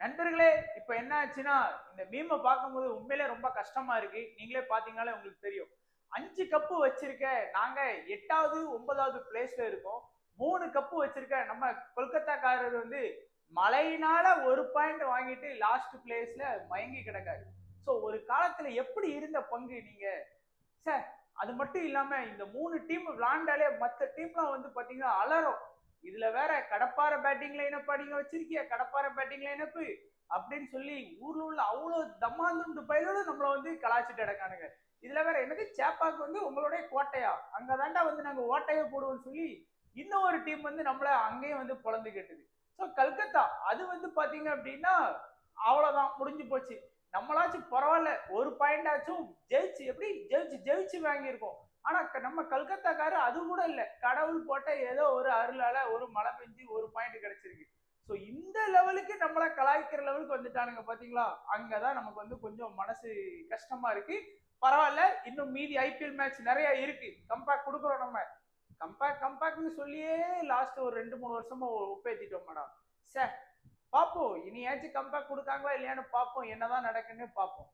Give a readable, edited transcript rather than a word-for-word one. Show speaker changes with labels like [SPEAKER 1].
[SPEAKER 1] நண்பர்களே, இப்ப என்ன ஆச்சுன்னா, இந்த மீம பார்க்கும்போது உண்மையிலே ரொம்ப கஷ்டமா இருக்கு. நீங்களே பார்த்தீங்கனாலே உங்களுக்கு தெரியும். 5 கப்பு வச்சிருக்க நாங்க 8வது, 9வது பிளேஸ்ல இருக்கோம். 3 கப்பு வச்சிருக்க நம்ம கொல்கத்தாக்காரர் வந்து மழையினால 1 பாயிண்ட் வாங்கிட்டு லாஸ்ட் பிளேஸ்ல மயங்கி கிடக்காரு. சோ ஒரு காலத்துல எப்படி இருந்த பங்கு நீங்க சார். அது மட்டும் இல்லாம இந்த 3 டீம் விளையாண்டாலே மத்த டீம்லாம் வந்து பாத்தீங்கன்னா அலறும். இதுல வேற கடப்பார பேட்டிங் லைனப்பா நீங்க வச்சிருக்கீங்க, கடப்பார பேட்டிங் லைனப்பு அப்படின்னு சொல்லி ஊர்ல உள்ள அவ்வளவு தம்மாந்துண்டு பயிரோடு நம்மள வந்து கலாச்சிட்டு கிடக்கானுங்க. இதுல வேற என்னது சேப்பாக்கு வந்து உங்களுடைய கோட்டையா, அங்கதாண்டா வந்து நாங்க ஓட்டையை போடுவோம்னு சொல்லி இன்னும் ஒரு டீம் வந்து நம்மள அங்கேயும் வந்து பொழந்து கட்டுது. ஸோ கல்கத்தா அது வந்து பாத்தீங்க அப்படின்னா அவ்வளவுதான் முடிஞ்சு போச்சு. நம்மளாச்சும் பரவாயில்ல, ஒரு பாயிண்ட் ஆச்சும் ஜெயிச்சு எப்படி ஜெயிச்சு ஜெயிச்சு வாங்கியிருக்கோம். ஆனா நம்ம கல்கத்தாக்காரு அது கூட இல்ல, கடவுள் போட்ட ஏதோ ஒரு அருளால ஒரு மழை பெஞ்சு ஒரு பாயிண்ட் கிடைச்சிருக்கு. ஸோ இந்த லெவலுக்கு நம்மள கலாய்க்கிற லெவலுக்கு வந்துட்டானுங்க பாத்தீங்களா. அங்கதான் நமக்கு வந்து கொஞ்சம் மனசு கஷ்டமா இருக்கு. பரவாயில்ல, இன்னும் மீதி ஐபிஎல் மேட்ச் நிறைய இருக்கு, கம்பேக் கொடுக்குறோம் நம்ம. கம்பேக்னு சொல்லியே லாஸ்ட் ஒரு 2-3 வருஷமா ஒப்பேத்திட்டோம் மேடம். சார், பார்ப்போம் இனியாச்சும் கம்பேக் கொடுக்காங்களா இல்லையான்னு பார்ப்போம், என்னதான் நடக்குன்னு பார்ப்போம்.